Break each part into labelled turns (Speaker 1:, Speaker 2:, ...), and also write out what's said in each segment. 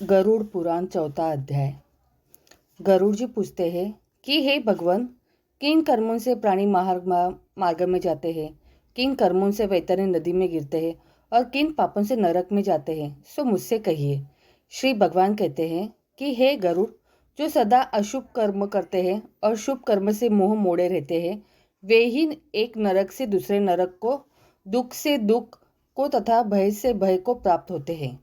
Speaker 1: गरुड़ पुराण चौथा अध्याय। गरुड़ जी पूछते हैं कि हे भगवान, किन कर्मों से प्राणी मार्ग में जाते हैं, किन कर्मों से वैतरणी नदी में गिरते हैं और किन पापों से नरक में जाते हैं, सो मुझसे कहिए। श्री भगवान कहते हैं कि हे गरुड़, जो सदा अशुभ कर्म करते हैं और शुभ कर्म से मोह मोड़े रहते हैं, वे ही एक नरक से दूसरे नरक को, दुख से दुख को तथा भय से भय को प्राप्त होते हैं।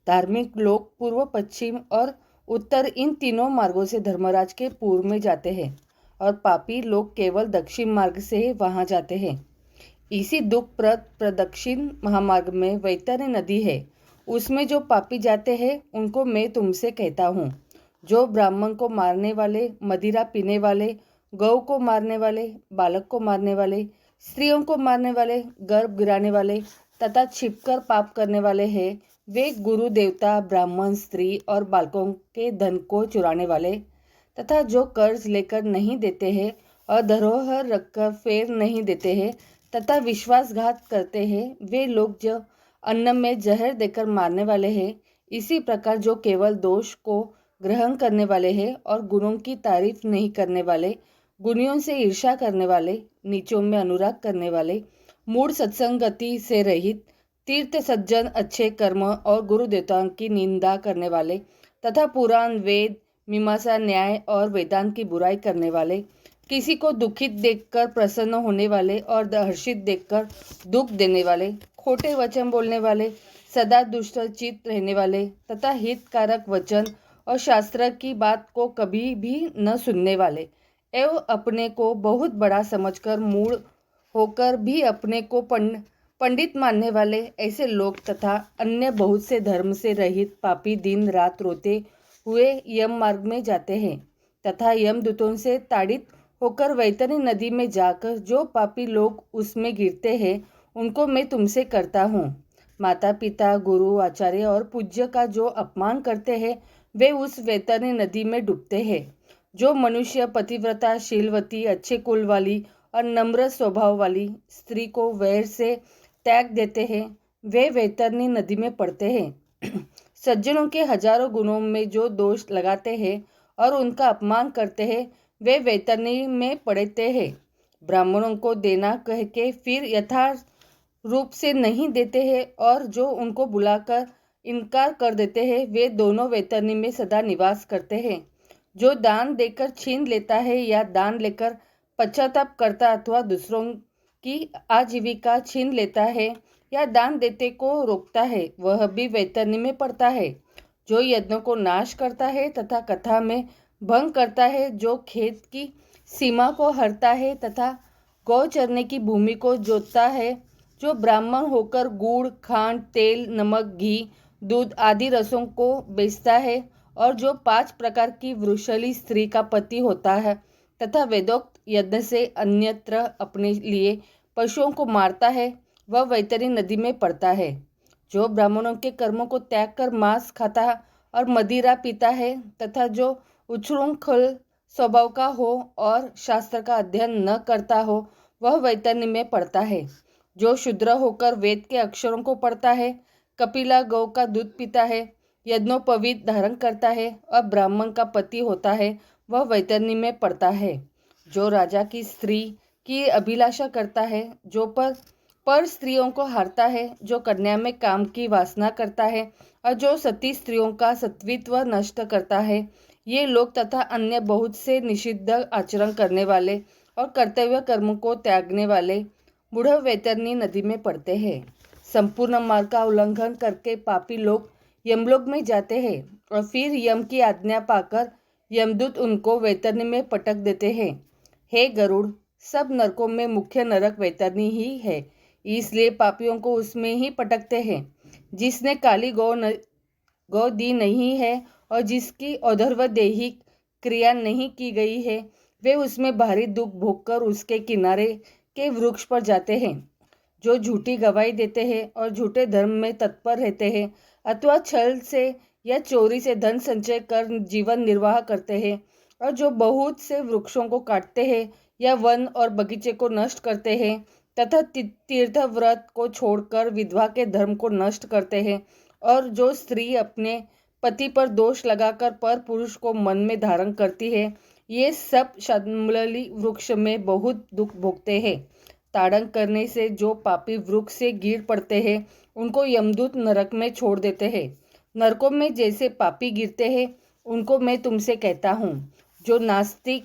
Speaker 1: धार्मिक लोग पूर्व, पश्चिम और उत्तर इन तीनों मार्गों से धर्मराज के पूर्व में जाते हैं और पापी लोग केवल दक्षिण मार्ग से वहां जाते हैं। इसी दुखप्रद प्रदक्षिण महामार्ग में वैतरणी नदी है। उसमें जो पापी जाते हैं उनको मैं तुमसे कहता हूँ। जो ब्राह्मण को मारने वाले, मदिरा पीने वाले, गौ को मारने वाले, बालक को मारने वाले, स्त्रियों को मारने वाले, गर्भ गिराने वाले तथा छिपकर पाप करने वाले हैं, वे गुरु देवता, ब्राह्मण, स्त्री और बालकों के धन को चुराने वाले तथा जो कर्ज लेकर नहीं देते हैं और धरोहर रखकर फेर नहीं देते हैं तथा विश्वासघात करते हैं, वे लोग जो अन्न में जहर देकर मारने वाले हैं। इसी प्रकार जो केवल दोष को ग्रहण करने वाले हैं और गुणों की तारीफ नहीं करने वाले, गुणियों से ईर्ष्या करने वाले, नीचों में अनुराग करने वाले, मूढ़ सत्संगति से रहित, तीर्थ सज्जन, अच्छे कर्म और गुरु देवताओं की निंदा करने वाले तथा पुराण, वेद, मीमांसा, न्याय और वेदांत की बुराई करने वाले, किसी को दुखित देखकर प्रसन्न होने वाले और हर्षित देखकर दुख देने वाले, खोटे वचन बोलने वाले, सदा दुष्टचित रहने वाले तथा हितकारक वचन और शास्त्र की बात को कभी भी न सुनने वाले एवं अपने को बहुत बड़ा समझकर मूढ़ होकर भी अपने को पंडित मानने वाले, ऐसे लोग तथा अन्य बहुत से धर्म से रहित पापी दिन रात रोते हुए यम मार्ग में जाते हैं तथा यमदूतों से ताड़ित होकर वैतरणी नदी में जाकर जो पापी लोग उसमें गिरते हैं, उनको मैं तुमसे करता हूँ। माता पिता, गुरु, आचार्य और पूज्य का जो अपमान करते हैं, वे उस वैतरणी नदी में डूबते हैं। जो मनुष्य पतिव्रता, शीलवती, अच्छे कुल वाली और नम्र स्वभाव वाली स्त्री को वैर से त्याग देते हैं, वे वैतरणी नदी में पड़ते हैं। सज्जनों के हजारों गुणों में जो दोष लगाते हैं और उनका अपमान करते हैं, वे वैतरणी में पड़ते हैं। ब्राह्मणों को देना कह के फिर यथार्थ रूप से नहीं देते हैं और जो उनको बुलाकर इनकार कर देते हैं, वे दोनों वैतरणी में सदा निवास करते हैं। जो दान देकर छीन लेता है या दान लेकर पश्चाताप करता अथवा दूसरों की आजीविका छीन लेता है या दान देते को रोकता है, वह भी वैतरणी में पड़ता है। जो यज्ञों को नाश करता है तथा कथा में भंग करता है, जो खेत की सीमा को हरता है तथा गौ चरने की भूमि को जोतता है, जो ब्राह्मण होकर गुड़, खांड, तेल, नमक, घी, दूध आदि रसों को बेचता है और जो 5 प्रकार की वृषली स्त्री का पति होता है तथा वेदोक्त यज्ञ से अन्यत्र अपने लिए पशुओं को मारता है, वह वैतरणी नदी में पड़ता है। जो ब्राह्मणों के कर्मों को त्याग कर मांस खाता और मदिरा पीता है तथा जो उच्छृंखल स्वभाव का हो और शास्त्र का अध्ययन न करता हो, वह वैतरणी में पड़ता है। जो शूद्र होकर वेद के अक्षरों को पढ़ता है, कपिला गौ का दूध पीता है, यज्ञोपवीत धारण करता है और ब्राह्मण का पति होता है, वह वैतरणी में पड़ता है। जो राजा की स्त्री की अभिलाषा करता है, जो पर स्त्रियों को हारता है, जो कन्या में काम की वासना करता है और जो सती स्त्रियों का सत्वित्व नष्ट करता है, ये लोग तथा अन्य बहुत से निषिद्ध आचरण करने वाले और कर्तव्य कर्मों को त्यागने वाले मूढ़ वैतरणी नदी में पड़ते हैं। संपूर्ण मार्ग का उल्लंघन करके पापी लोग यमलोक में जाते हैं और फिर यम की आज्ञा पाकर यमदूत उनको वैतरणी में पटक देते हैं। हे गरुड़, सब नरकों में मुख्य नरक वैतरणी ही है, इसलिए पापियों को उसमें ही पटकते हैं। जिसने काली गौ दी नहीं है और जिसकी औधर्व दैहिक क्रिया नहीं की गई है, वे उसमें भारी दुख भोगकर उसके किनारे के वृक्ष पर जाते हैं। जो झूठी गवाही देते हैं और झूठे धर्म में तत्पर रहते हैं अथवा छल से या चोरी से धन संचय कर जीवन निर्वाह करते हैं और जो बहुत से वृक्षों को काटते हैं या वन और बगीचे को नष्ट करते हैं तथा तीर्थ व्रत को छोड़कर विधवा के धर्म को नष्ट करते हैं और जो स्त्री अपने पति पर दोष लगाकर पर पुरुष को मन में धारण करती है, ये सब शाल्मली वृक्ष में बहुत दुख भोगते हैं। ताड़न करने से जो पापी वृक्ष से गिर पड़ते हैं उनको यमदूत नरक में छोड़ देते हैं। नरकों में जैसे पापी गिरते हैं उनको मैं तुमसे कहता हूँ। जो नास्तिक,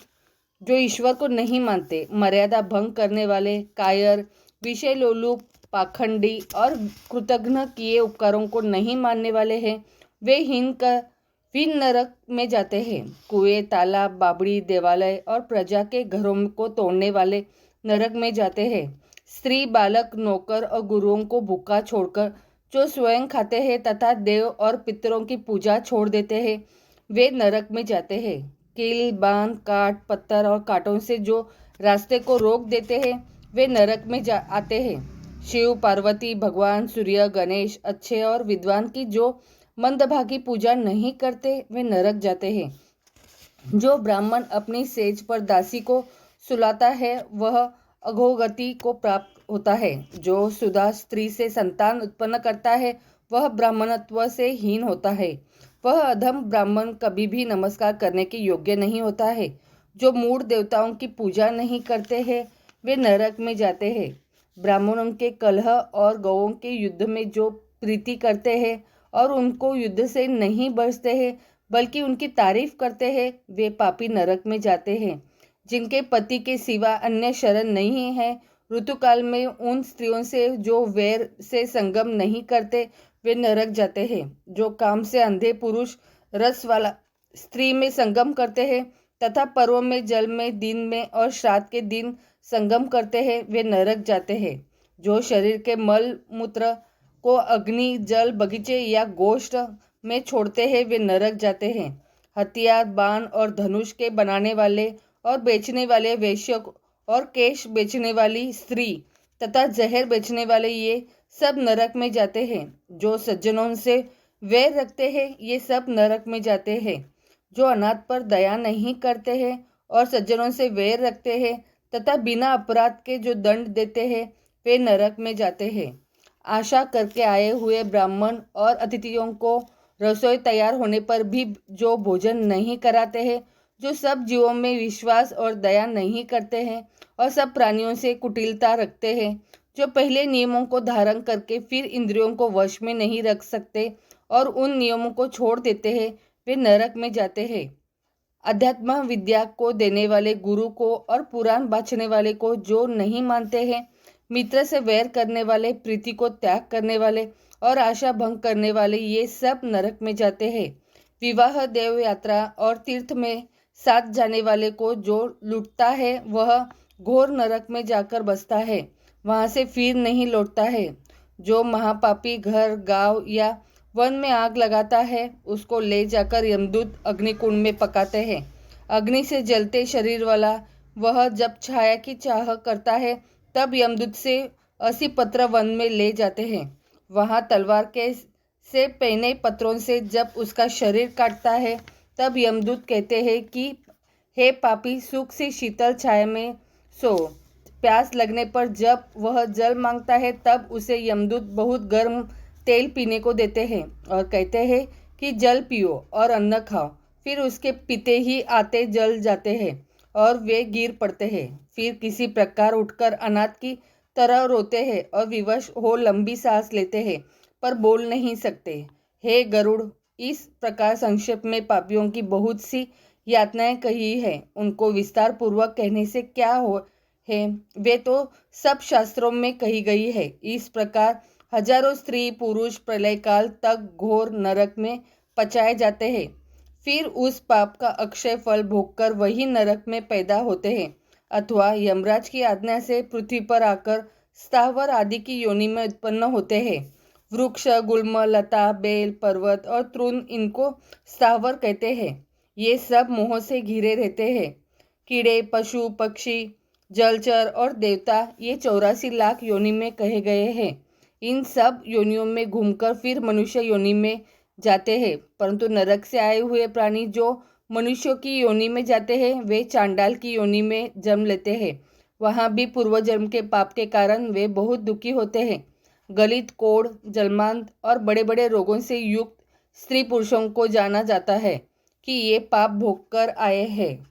Speaker 1: जो ईश्वर को नहीं मानते, मर्यादा भंग करने वाले, कायर, विषय लोलुप, पाखंडी और कृतघ्न किए उपकारों को नहीं मानने वाले हैं, वे हीन नरक में जाते हैं। कुएं, तालाब, बावड़ी, देवालय और प्रजा के घरों को तोड़ने वाले नरक में जाते हैं। स्त्री, बालक, नौकर और गुरुओं को भूखा छोड़कर जो स्वयं खाते हैं तथा देव और पितरों की पूजा छोड़ देते हैं, वे नरक में जाते हैं। कील, बांध, काट, पत्थर और कांटों से जो रास्ते को रोक देते हैं, वे नरक में आते हैं। शिव, पार्वती, भगवान, सूर्य, गणेश, अच्छे और विद्वान की जो मंदभागी पूजा नहीं करते, वे नरक जाते हैं। जो ब्राह्मण अपनी सेज पर दासी को सुलाता है, वह अधोगति को प्राप्त होता है। जो सुधा स्त्री से संतान उत्पन्न करता है, वह ब्राह्मणत्व से हीन होता है। वह अधम ब्राह्मण कभी भी नमस्कार करने के योग्य नहीं होता है। जो मूढ़ देवताओं की पूजा नहीं करते हैं, वे नरक में जाते हैं। ब्राह्मणों के कलह और गौओं के युद्ध में जो प्रीति करते हैं और उनको युद्ध से नहीं बचते हैं बल्कि उनकी तारीफ करते हैं, वे पापी नरक में जाते हैं। जिनके पति के सिवा अन्य शरण नहीं है, ऋतुकाल में उन स्त्रियों से जो वैर से संगम नहीं करते, वे नरक जाते हैं। जो काम से अंधे पुरुष रस वाला स्त्री में संगम करते हैं तथा पर्व में, जल में, दिन में और श्राद्ध के दिन संगम करते हैं, वे नरक जाते हैं। जो शरीर के मल मूत्र को अग्नि, जल, बगीचे या गोष्ठ में छोड़ते हैं, वे नरक जाते हैं। हथियार, बाण और धनुष के बनाने वाले और बेचने वाले वेश्य और केश बेचने वाली स्त्री तथा जहर बेचने वाले, ये सब नरक में जाते हैं। जो सज्जनों से वैर रखते हैं, ये सब नरक में जाते हैं। जो अनाथ पर दया नहीं करते हैं और सज्जनों से वैर रखते हैं तथा बिना अपराध के जो दंड देते हैं, वे नरक में जाते हैं। आशा करके आए हुए ब्राह्मण और अतिथियों को रसोई तैयार होने पर भी जो भोजन नहीं कराते हैं, जो सब जीवों में विश्वास और दया नहीं करते हैं और सब प्राणियों से कुटिलता रखते हैं, जो पहले नियमों को धारण करके फिर इंद्रियों को वश में नहीं रख सकते और उन नियमों को छोड़ देते हैं, वे नरक में जाते हैं। अध्यात्म विद्या को देने वाले गुरु को और पुराण बाँचने वाले को जो नहीं मानते हैं, मित्र से वैर करने वाले, प्रीति को त्याग करने वाले और आशा भंग करने वाले, ये सब नरक में जाते हैं। विवाह, देव यात्रा और तीर्थ में साथ जाने वाले को जो लूटता है, वह घोर नरक में जाकर बसता है, वहां से फिर नहीं लौटता है। जो महापापी घर, गांव या वन में आग लगाता है, उसको ले जाकर यमदूत अग्निकुंड में पकाते हैं। अग्नि से जलते शरीर वाला वह जब छाया की चाह करता है, तब यमदूत से 80 पत्र वन में ले जाते हैं। वहां तलवार के से पहने पत्रों से जब उसका शरीर काटता है, तब यमदूत कहते हैं कि हे पापी, सुख से शीतल छाया में सो। प्यास लगने पर जब वह जल मांगता है, तब उसे यमदूत बहुत गर्म तेल पीने को देते हैं और कहते हैं कि जल पियो और अन्न खाओ। फिर उसके पीते ही आते जल जाते हैं और वे गिर पड़ते हैं। फिर किसी प्रकार उठकर अनाथ की तरह रोते हैं और विवश हो लंबी सांस लेते हैं, पर बोल नहीं सकते। हे गरुड़, इस प्रकार संक्षेप में पापियों की बहुत सी यातनाएं कही है। उनको विस्तार पूर्वक कहने से क्या हो है, वे तो सब शास्त्रों में कही गई है। इस प्रकार हजारों स्त्री पुरुष प्रलय काल तक घोर नरक में पचाए जाते हैं। फिर उस पाप का अक्षय फल भोगकर वही नरक में पैदा होते हैं, अथवा यमराज की आज्ञा से पृथ्वी पर आकर स्थावर आदि की योनि में उत्पन्न होते हैं। वृक्ष, गुल्म, लता, बेल, पर्वत और तृण, इनको स्थावर कहते हैं। ये सब मोह से घिरे रहते हैं। कीड़े, पशु, पक्षी, जलचर और देवता, ये 84 लाख योनि में कहे गए हैं। इन सब योनियों में घूमकर फिर मनुष्य योनि में जाते हैं, परंतु नरक से आए हुए प्राणी जो मनुष्यों की योनि में जाते हैं, वे चांडाल की योनि में जन्म लेते हैं। वहाँ भी पूर्व जन्म के पाप के कारण वे बहुत दुखी होते हैं। गलित, कोढ़, जलमांत और बड़े बड़े रोगों से युक्त स्त्री पुरुषों को जाना जाता है कि ये पाप भोग कर आए हैं।